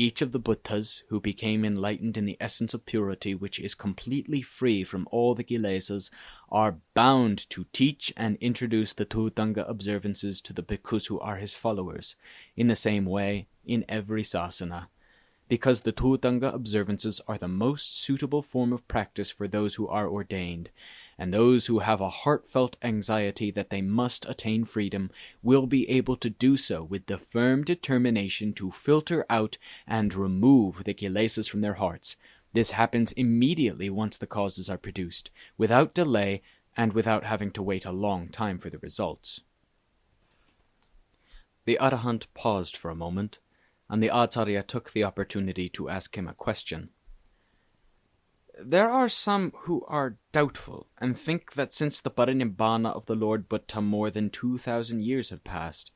Each of the Buddhas who became enlightened in the essence of purity, which is completely free from all the kilesas, are bound to teach and introduce the Thutanga observances to the bhikkhus who are his followers, in the same way in every sasana, because the Thutanga observances are the most suitable form of practice for those who are ordained, and those who have a heartfelt anxiety that they must attain freedom will be able to do so with the firm determination to filter out and remove the kilesas from their hearts. This happens immediately once the causes are produced, without delay and without having to wait a long time for the results. The Arahant paused for a moment, and the Acharya took the opportunity to ask him a question. There are some who are doubtful, and think that since the Parinibbana of the Lord Buddha more than 2,000 years have passed,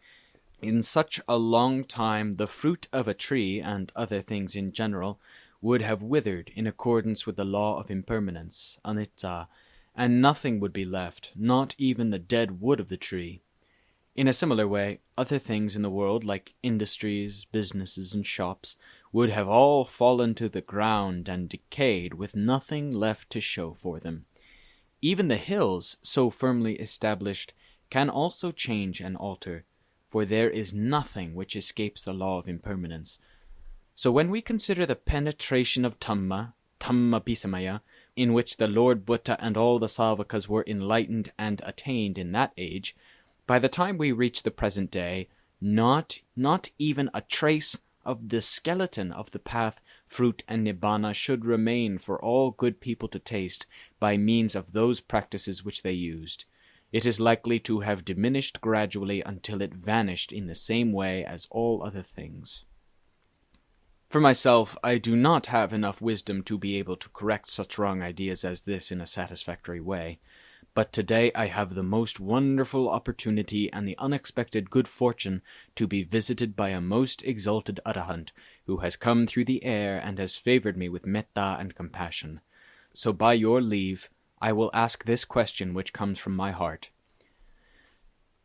in such a long time the fruit of a tree, and other things in general, would have withered in accordance with the law of impermanence, anicca, and nothing would be left, not even the dead wood of the tree. In a similar way, other things in the world, like industries, businesses, and shops, would have all fallen to the ground and decayed with nothing left to show for them. Even the hills, so firmly established, can also change and alter, for there is nothing which escapes the law of impermanence. So when we consider the penetration of Dhamma Pisamaya, in which the Lord Buddha and all the Savakas were enlightened and attained in that age, by the time we reach the present day, not even a trace of the skeleton of the path, fruit, and nibbana should remain for all good people to taste by means of those practices which they used. It is likely to have diminished gradually until it vanished in the same way as all other things. For myself, I do not have enough wisdom to be able to correct such wrong ideas as this in a satisfactory way. But today I have the most wonderful opportunity and the unexpected good fortune to be visited by a most exalted Arahant, who has come through the air and has favored me with metta and compassion. So by your leave, I will ask this question which comes from my heart.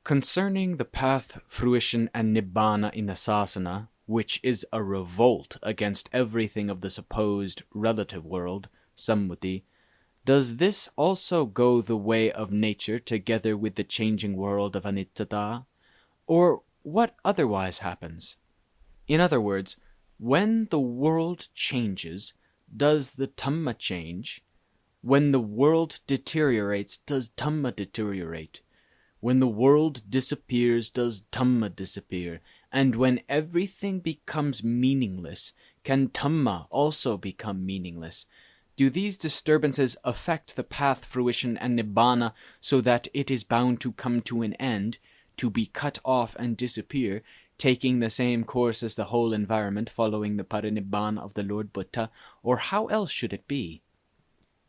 Concerning the path, fruition, and nibbana in the sasana, which is a revolt against everything of the supposed relative world, sammuti, does this also go the way of nature together with the changing world of anicca? Or what otherwise happens? In other words, when the world changes, does the Dhamma change? When the world deteriorates, does Dhamma deteriorate? When the world disappears, does Dhamma disappear? And when everything becomes meaningless, can Dhamma also become meaningless? Do these disturbances affect the path, fruition, and nibbana so that it is bound to come to an end, to be cut off and disappear, taking the same course as the whole environment following the parinibbana of the Lord Buddha, or how else should it be?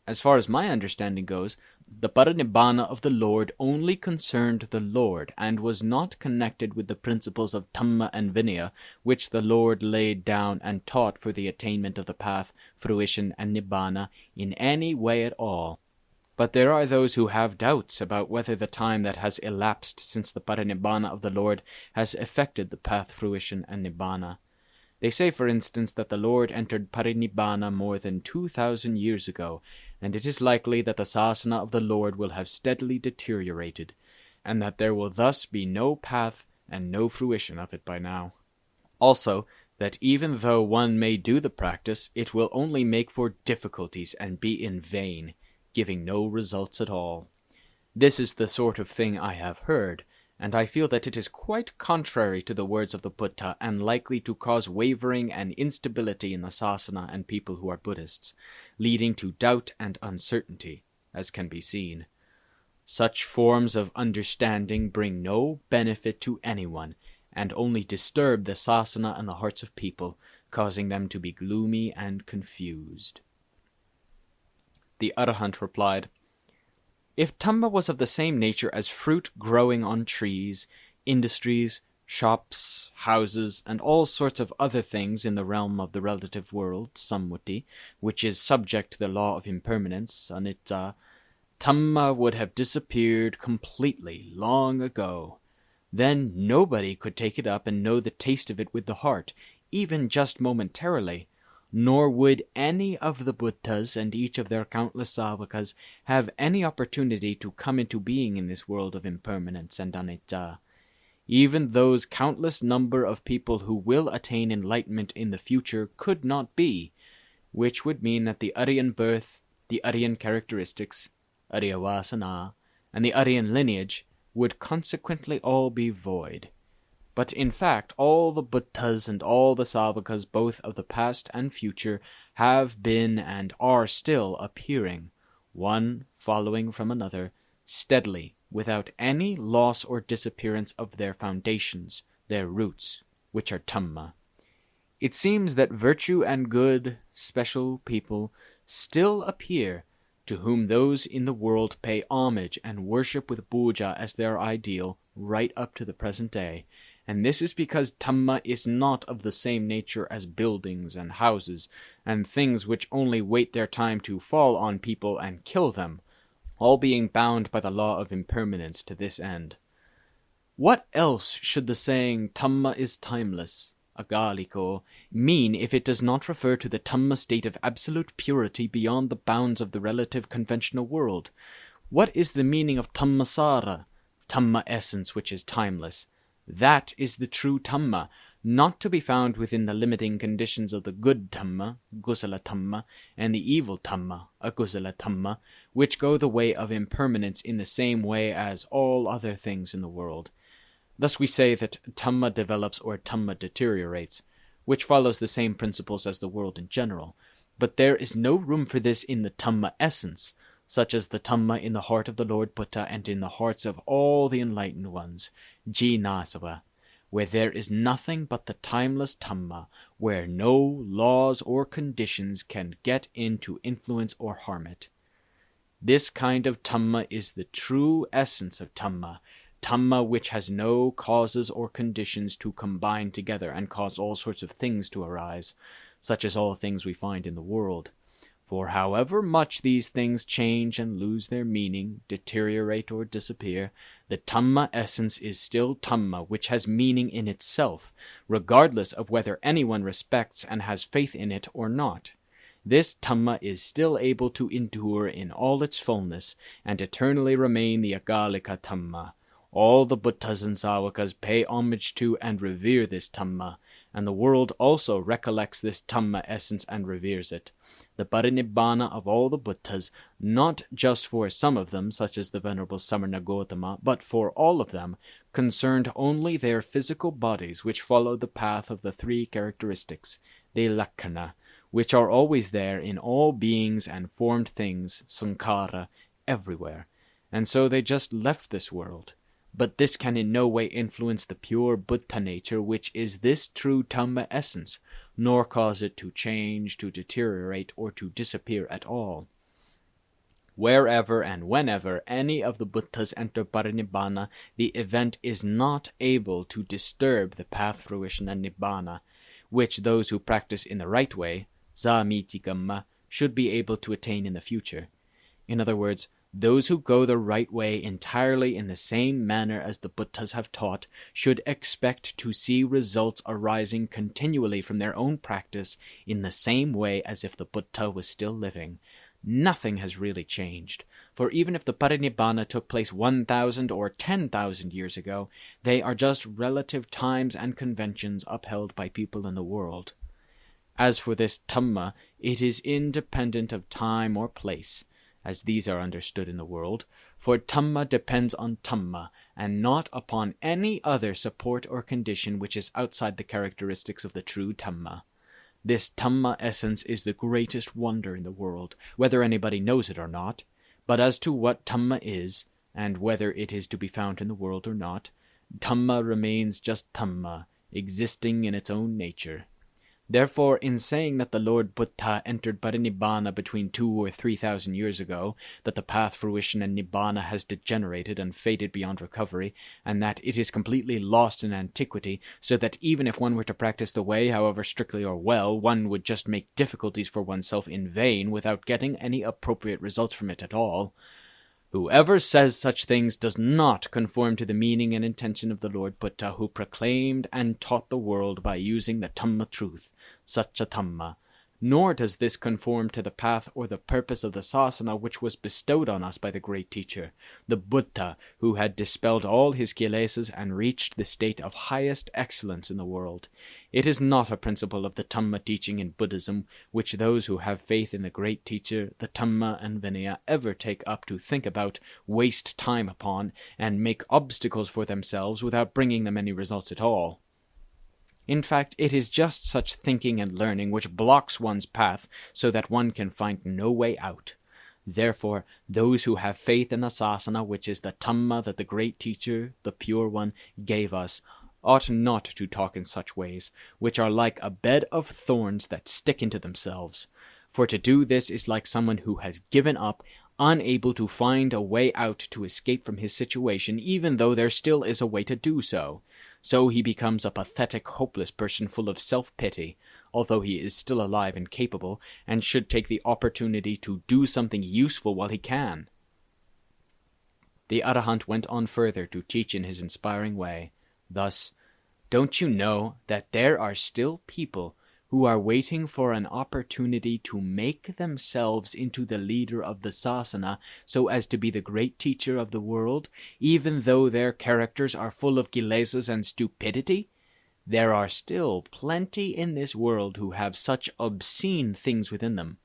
As far as my understanding goes, the parinibbana of the Lord only concerned the Lord, and was not connected with the principles of Dhamma and Vinaya, which the Lord laid down and taught for the attainment of the path, fruition, and nibbana in any way at all. But there are those who have doubts about whether the time that has elapsed since the parinibbana of the Lord has affected the path, fruition, and nibbana. They say, for instance, that the Lord entered parinibbana more than 2,000 years ago, and it is likely that the sasana of the Lord will have steadily deteriorated, and that there will thus be no path and no fruition of it by now. Also, that even though one may do the practice, it will only make for difficulties and be in vain, giving no results at all. This is the sort of thing I have heard, and I feel that it is quite contrary to the words of the Buddha and likely to cause wavering and instability in the sasana and people who are Buddhists, leading to doubt and uncertainty, as can be seen. Such forms of understanding bring no benefit to anyone, and only disturb the sasana and the hearts of people, causing them to be gloomy and confused. The Arahant replied, If Dhamma was of the same nature as fruit growing on trees, industries, shops, houses, and all sorts of other things in the realm of the relative world, sammuti, which is subject to the law of impermanence, anicca, Dhamma would have disappeared completely long ago. Then nobody could take it up and know the taste of it with the heart, even just momentarily, nor would any of the Buddhas and each of their countless Savakas have any opportunity to come into being in this world of impermanence and anicca. Even those countless number of people who will attain enlightenment in the future could not be, which would mean that the Aryan birth, the Aryan characteristics, Aryavasana, and the Aryan lineage would consequently all be void. But in fact, all the Buddhas and all the Savakas, both of the past and future, have been and are still appearing, one following from another, steadily, without any loss or disappearance of their foundations, their roots, which are Dhamma. It seems that virtue and good, special people still appear, to whom those in the world pay homage and worship with puja as their ideal right up to the present day, and this is because Dhamma is not of the same nature as buildings and houses, and things which only wait their time to fall on people and kill them, all being bound by the law of impermanence to this end. What else should the saying Dhamma is timeless, agaliko, mean if it does not refer to the Dhamma state of absolute purity beyond the bounds of the relative conventional world? What is the meaning of Dhammasara, Dhamma essence which is timeless? That is the true Dhamma, not to be found within the limiting conditions of the good Dhamma, Kusala Dhamma, and the evil Dhamma, Akusala Dhamma, which go the way of impermanence in the same way as all other things in the world. Thus we say that Dhamma develops or Dhamma deteriorates, which follows the same principles as the world in general, but there is no room for this in the Dhamma essence, such as the Dhamma in the heart of the Lord Buddha and in the hearts of all the enlightened ones, Jnasava, where there is nothing but the timeless Dhamma, where no laws or conditions can get in to influence or harm it. This kind of Dhamma is the true essence of Dhamma, Dhamma which has no causes or conditions to combine together and cause all sorts of things to arise, such as all things we find in the world. For however much these things change and lose their meaning, deteriorate or disappear, the Dhamma essence is still Dhamma which has meaning in itself, regardless of whether anyone respects and has faith in it or not. This Dhamma is still able to endure in all its fullness and eternally remain the Akalika Dhamma. All the Buddhas and Savakas pay homage to and revere this Dhamma, and the world also recollects this Dhamma essence and reveres it. The Parinibbana of all the Buddhas, not just for some of them, such as the Venerable Samarna Gautama, but for all of them, concerned only their physical bodies which follow the path of the three characteristics, the lakkhana, which are always there in all beings and formed things, sankhara, everywhere, and so they just left this world. But this can in no way influence the pure Buddha nature, which is this true Dhamma essence, nor cause it to change, to deteriorate, or to disappear at all. Wherever and whenever any of the Buddhas enter Parinibbana, the event is not able to disturb the path fruition and Nibbana, which those who practice in the right way, Samitikama, should be able to attain in the future. In other words, those who go the right way entirely in the same manner as the Buddhas have taught should expect to see results arising continually from their own practice in the same way as if the Buddha was still living. Nothing has really changed, for even if the Parinibbana took place 1,000 or 10,000 years ago, they are just relative times and conventions upheld by people in the world. As for this Dhamma, it is independent of time or place, as these are understood in the world, for Dhamma depends on Dhamma, and not upon any other support or condition which is outside the characteristics of the true Dhamma. This Dhamma essence is the greatest wonder in the world, whether anybody knows it or not, but as to what Dhamma is, and whether it is to be found in the world or not, Dhamma remains just Dhamma, existing in its own nature. Therefore, in saying that the Lord Buddha entered Parinibbana between 2,000 or 3,000 years ago, that the path fruition and Nibbana has degenerated and faded beyond recovery, and that it is completely lost in antiquity, so that even if one were to practice the way, however strictly or well, one would just make difficulties for oneself in vain without getting any appropriate results from it at all, Whoever says such things does not conform to the meaning and intention of the Lord Buddha, who proclaimed and taught the world by using the Dhamma truth, such a Dhamma. Nor does this conform to the path or the purpose of the sasana which was bestowed on us by the great teacher, the Buddha, who had dispelled all his kilesas and reached the state of highest excellence in the world. It is not a principle of the Dhamma teaching in Buddhism which those who have faith in the great teacher, the Dhamma and Vinaya, ever take up to think about, waste time upon, and make obstacles for themselves without bringing them any results at all. In fact, it is just such thinking and learning which blocks one's path so that one can find no way out. Therefore, those who have faith in the sasana, which is the Dhamma that the great teacher, the pure one, gave us, ought not to talk in such ways, which are like a bed of thorns that stick into themselves. For to do this is like someone who has given up, unable to find a way out to escape from his situation, even though there still is a way to do so. So he becomes a pathetic, hopeless person full of self-pity, although he is still alive and capable, and should take the opportunity to do something useful while he can. The Arahant went on further to teach in his inspiring way. Thus, don't you know that there are still people who are waiting for an opportunity to make themselves into the leader of the sasana so as to be the great teacher of the world, even though their characters are full of kilesas and stupidity? There are still plenty in this world who have such obscene things within them.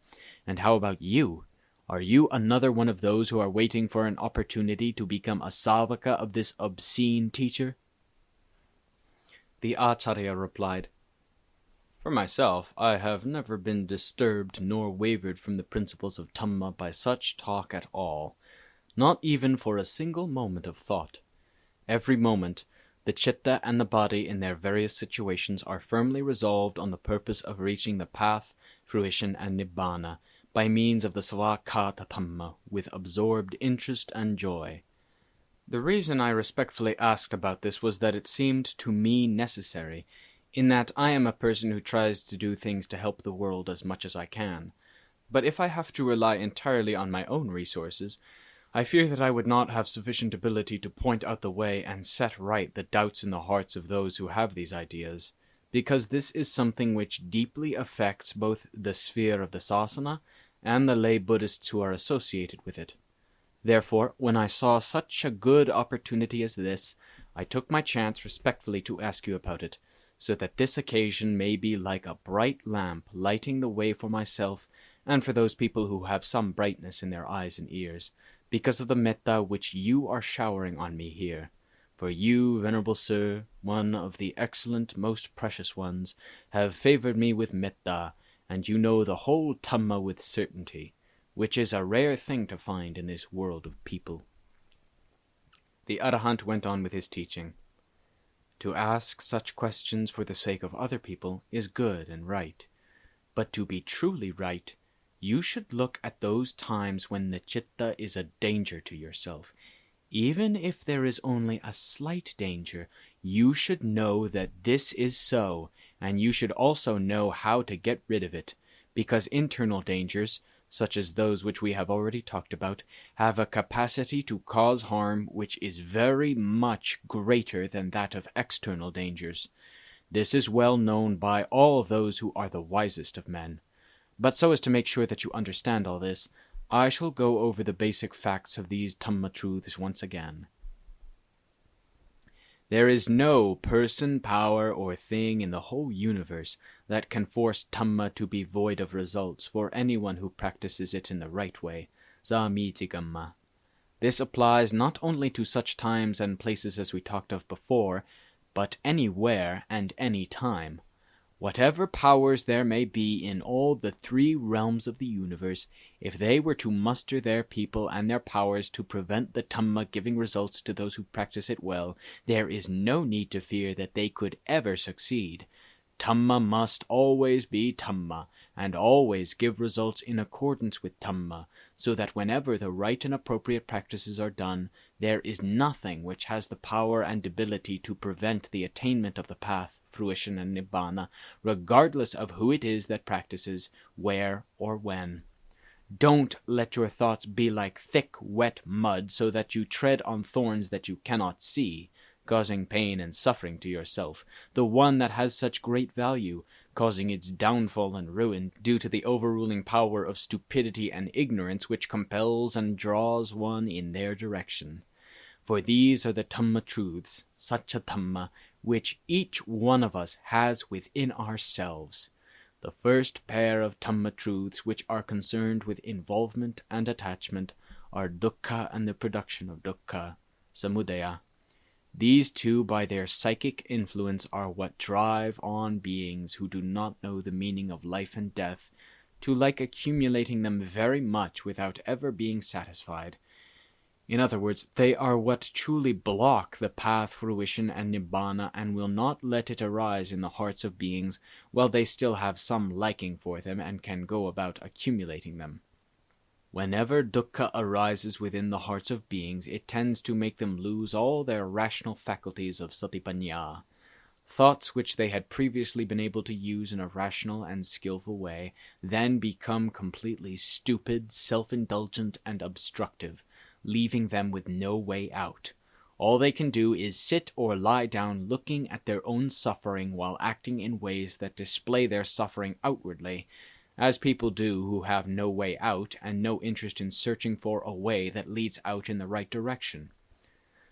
And how about you? Are you another one of those who are waiting for an opportunity to become a savaka of this obscene teacher? The Acharya replied, For myself, I have never been disturbed nor wavered from the principles of Dhamma by such talk at all, not even for a single moment of thought. Every moment, the chitta and the body in their various situations are firmly resolved on the purpose of reaching the path, fruition, and nibbana by means of the svakata Dhamma with absorbed interest and joy. The reason I respectfully asked about this was that it seemed to me necessary, in that I am a person who tries to do things to help the world as much as I can. But if I have to rely entirely on my own resources, I fear that I would not have sufficient ability to point out the way and set right the doubts in the hearts of those who have these ideas, because this is something which deeply affects both the sphere of the sasana and the lay Buddhists who are associated with it. Therefore, when I saw such a good opportunity as this, I took my chance respectfully to ask you about it, so that this occasion may be like a bright lamp lighting the way for myself and for those people who have some brightness in their eyes and ears, because of the metta which you are showering on me here. For you, Venerable Sir, one of the excellent, most precious ones, have favored me with metta, and you know the whole Dhamma with certainty, which is a rare thing to find in this world of people. The Arahant went on with his teaching. To ask such questions for the sake of other people is good and right, but to be truly right, you should look at those times when the chitta is a danger to yourself. Even if there is only a slight danger, you should know that this is so, and you should also know how to get rid of it, because internal dangers, such as those which we have already talked about, have a capacity to cause harm which is very much greater than that of external dangers. This is well known by all those who are the wisest of men. But so as to make sure that you understand all this, I shall go over the basic facts of these Dhamma truths once again. There is no person, power, or thing in the whole universe that can force Dhamma to be void of results for anyone who practices it in the right way, samitigama. This applies not only to such times and places as we talked of before, but anywhere and any time. Whatever powers there may be in all the three realms of the universe, if they were to muster their people and their powers to prevent the Dhamma giving results to those who practice it well, there is no need to fear that they could ever succeed. Dhamma must always be Dhamma, and always give results in accordance with Dhamma, so that whenever the right and appropriate practices are done, there is nothing which has the power and ability to prevent the attainment of the path, fruition, and nibbana, regardless of who it is that practices, where or when. Don't let your thoughts be like thick, wet mud, so that you tread on thorns that you cannot see, causing pain and suffering to yourself, the one that has such great value, causing its downfall and ruin due to the overruling power of stupidity and ignorance which compels and draws one in their direction. For these are the Dhamma truths, Satya Dhamma, which each one of us has within ourselves. The first pair of Dhamma truths which are concerned with involvement and attachment are dukkha and the production of dukkha, samudaya. These two, by their psychic influence, are what drive on beings who do not know the meaning of life and death to like accumulating them very much without ever being satisfied. In other words, they are what truly block the path, fruition, and nibbana, and will not let it arise in the hearts of beings while they still have some liking for them and can go about accumulating them. Whenever dukkha arises within the hearts of beings, it tends to make them lose all their rational faculties of satipanya. Thoughts which they had previously been able to use in a rational and skillful way then become completely stupid, self-indulgent, and obstructive, leaving them with no way out. All they can do is sit or lie down looking at their own suffering while acting in ways that display their suffering outwardly, as people do who have no way out and no interest in searching for a way that leads out in the right direction.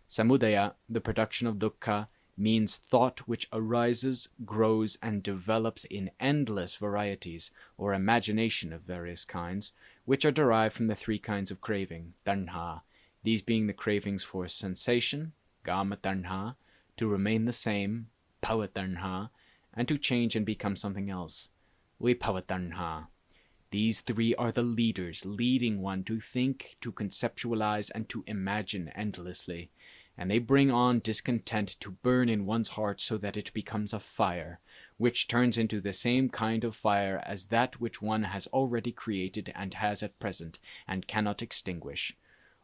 Samudaya, the production of dukkha, means thought which arises, grows, and develops in endless varieties, or imagination of various kinds, which are derived from the three kinds of craving, tanha, these being the cravings for sensation, kama tanha, to remain the same, bhava tanha, and to change and become something else, vibhava tanha. These three are the leaders, leading one to think, to conceptualize, and to imagine endlessly, and they bring on discontent to burn in one's heart so that it becomes a fire, which turns into the same kind of fire as that which one has already created and has at present, and cannot extinguish,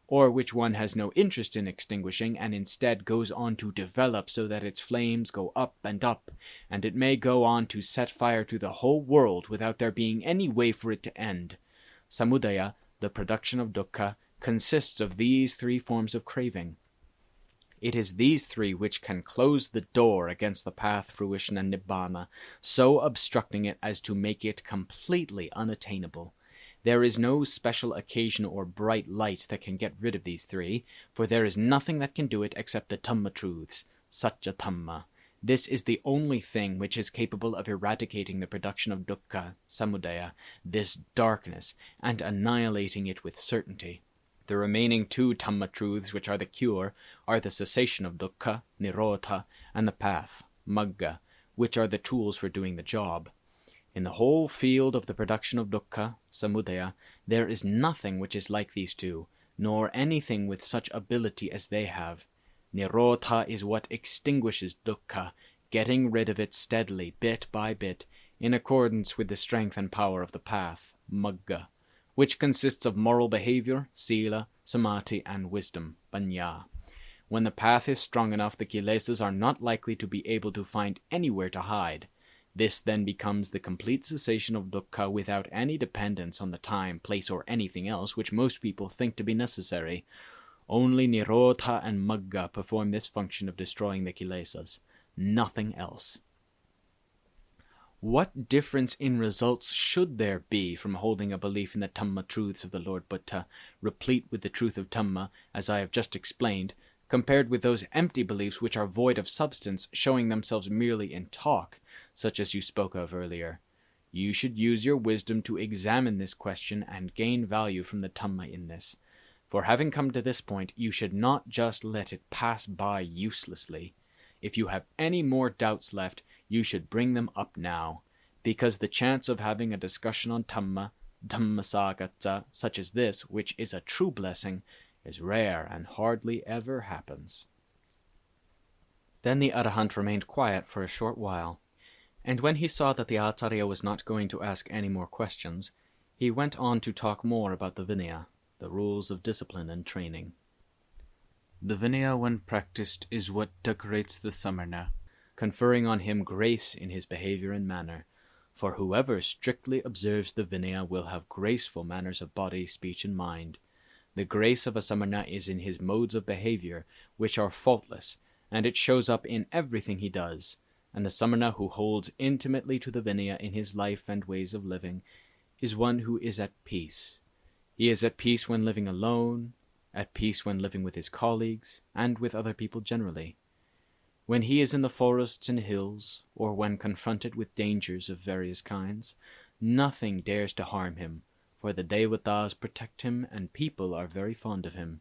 or which one has no interest in extinguishing, and instead goes on to develop so that its flames go up, and it may go on to set fire to the whole world without there being any way for it to end. Samudaya, the production of dukkha, consists of these three forms of craving. It is these three which can close the door against the path, fruition, and nibbana, so obstructing it as to make it completely unattainable. There is no special occasion or bright light that can get rid of these three, for there is nothing that can do it except the Dhamma truths, Satya Dhamma. This is the only thing which is capable of eradicating the production of dukkha, samudaya, this darkness, and annihilating it with certainty. The remaining two Dhamma truths, which are the cure, are the cessation of dukkha, nirodha, and the path, magga, which are the tools for doing the job. In the whole field of the production of dukkha, samudaya, there is nothing which is like these two, nor anything with such ability as they have. Nirodha is what extinguishes dukkha, getting rid of it steadily, bit by bit, in accordance with the strength and power of the path, magga, which consists of moral behavior, sila, samadhi, and wisdom, panya. When the path is strong enough, the kilesas are not likely to be able to find anywhere to hide. This then becomes the complete cessation of dukkha without any dependence on the time, place, or anything else which most people think to be necessary. Only nirodha and magga perform this function of destroying the kilesas, nothing else. What difference in results should there be from holding a belief in the Dhamma truths of the Lord Buddha, replete with the truth of Dhamma, as I have just explained, compared with those empty beliefs which are void of substance, showing themselves merely in talk, such as you spoke of earlier? You should use your wisdom to examine this question and gain value from the Dhamma in this. For having come to this point, you should not just let it pass by uselessly. If you have any more doubts left, you should bring them up now, because the chance of having a discussion on Dhamma, Dhammasagata, such as this, which is a true blessing, is rare and hardly ever happens. Then the Arahant remained quiet for a short while, and when he saw that the Acharya was not going to ask any more questions, he went on to talk more about the Vinaya, the rules of discipline and training. The Vinaya, when practiced, is what decorates the Samarna, conferring on him grace in his behavior and manner, For whoever strictly observes the Vinaya will have graceful manners of body, speech, and mind. The grace of a samana is in his modes of behavior, which are faultless, and it shows up in everything he does. And the samana who holds intimately to the Vinaya in his life and ways of living is one who is at peace. He is at peace when living alone, at peace when living with his colleagues, and with other people generally. When he is in the forests and hills, or when confronted with dangers of various kinds, nothing dares to harm him, for the devatas protect him and people are very fond of him.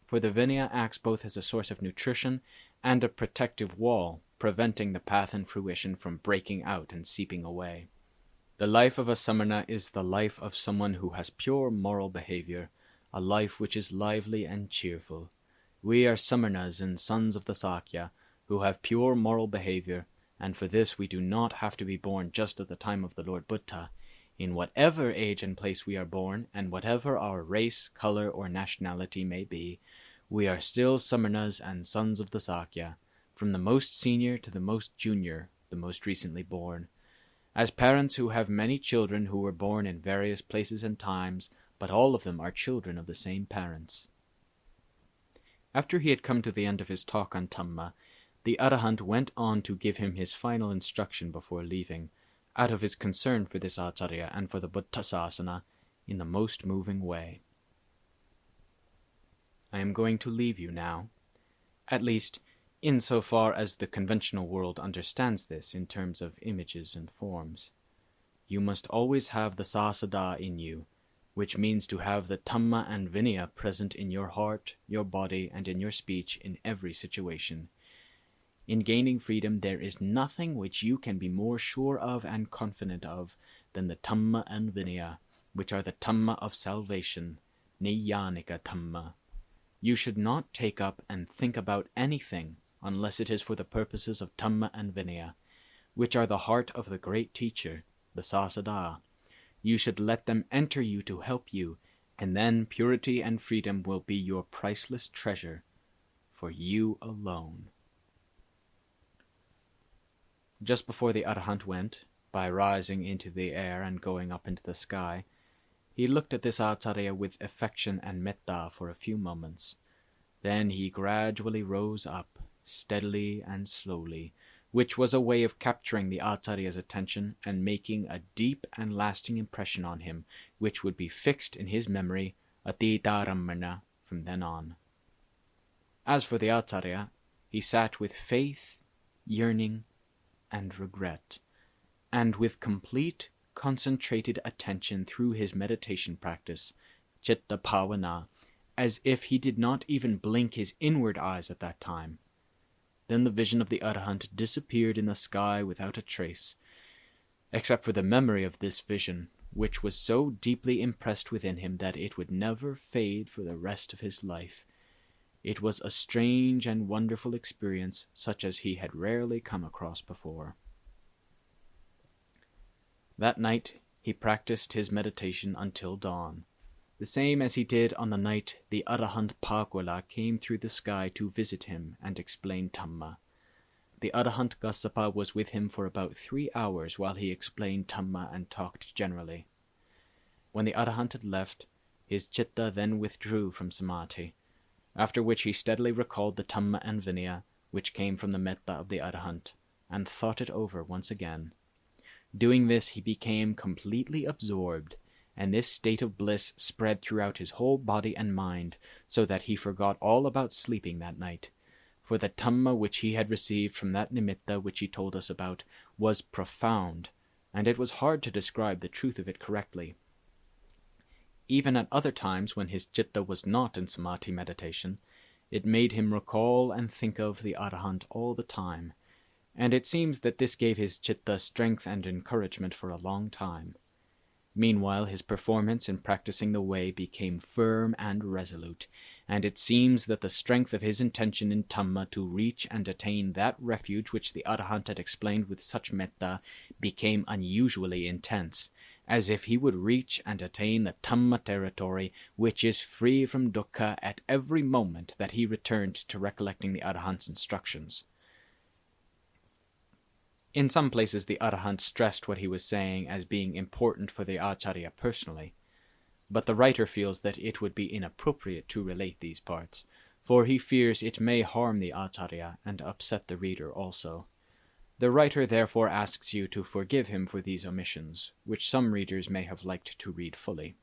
For the Vinaya acts both as a source of nutrition and a protective wall, preventing the path and fruition from breaking out and seeping away. The life of a samana is the life of someone who has pure moral behavior, a life which is lively and cheerful. We are samanas and sons of the Sakya, who have pure moral behavior, and for this we do not have to be born just at the time of the Lord Buddha. In whatever age and place we are born, and whatever our race, color, or nationality may be, we are still samanas and sons of the Sakya, from the most senior to the most junior, the most recently born. As parents who have many children who were born in various places and times, but all of them are children of the same parents. After he had come to the end of his talk on Dhamma, the Arahant went on to give him his final instruction before leaving, out of his concern for this Acharya and for the Buddha Sasana, in the most moving way. I am going to leave you now, at least insofar as the conventional world understands this in terms of images and forms. You must always have the Sasada in you, which means to have the Dhamma and Vinaya present in your heart, your body, and in your speech in every situation. In gaining freedom, there is nothing which you can be more sure of and confident of than the Dhamma and Vinaya, which are the Dhamma of salvation, Niyanika Dhamma. You should not take up and think about anything unless it is for the purposes of Dhamma and Vinaya, which are the heart of the great teacher, the Sasada. You should let them enter you to help you, and then purity and freedom will be your priceless treasure, for you alone. Just before the Arahant went, by rising into the air and going up into the sky, he looked at this Acharya with affection and metta for a few moments. Then he gradually rose up, steadily and slowly, which was a way of capturing the Acharya's attention and making a deep and lasting impression on him, which would be fixed in his memory, atitaramana, from then on. As for the Acharya, he sat with faith, yearning, and regret, and with complete, concentrated attention through his meditation practice, citta bhavana, as if he did not even blink his inward eyes at that time. Then the vision of the Arahant disappeared in the sky without a trace, except for the memory of this vision, which was so deeply impressed within him that it would never fade for the rest of his life. It was a strange and wonderful experience, such as he had rarely come across before. That night he practiced his meditation until dawn, the same as he did on the night the Arahant Pākwala came through the sky to visit him and explain Dhamma. The Arahant Kassapa was with him for about 3 hours while he explained Dhamma and talked generally. When the Arahant had left, his citta then withdrew from samadhi, after which he steadily recalled the Dhamma and Vinaya, which came from the metta of the Arahant, and thought it over once again. Doing this, he became completely absorbed, and this state of bliss spread throughout his whole body and mind, so that he forgot all about sleeping that night. For the Dhamma which he had received from that nimitta which he told us about was profound, and it was hard to describe the truth of it correctly. Even at other times when his citta was not in samadhi meditation, it made him recall and think of the Arahant all the time, and it seems that this gave his citta strength and encouragement for a long time. Meanwhile, his performance in practicing the way became firm and resolute, and it seems that the strength of his intention in Dhamma to reach and attain that refuge which the Arahant had explained with such metta became unusually intense, as if he would reach and attain the Dhamma territory which is free from dukkha at every moment that he returned to recollecting the Arahant's instructions. In some places the Arahant stressed what he was saying as being important for the Acharya personally, but the writer feels that it would be inappropriate to relate these parts, for he fears it may harm the Acharya and upset the reader also. The writer therefore asks you to forgive him for these omissions, which some readers may have liked to read fully.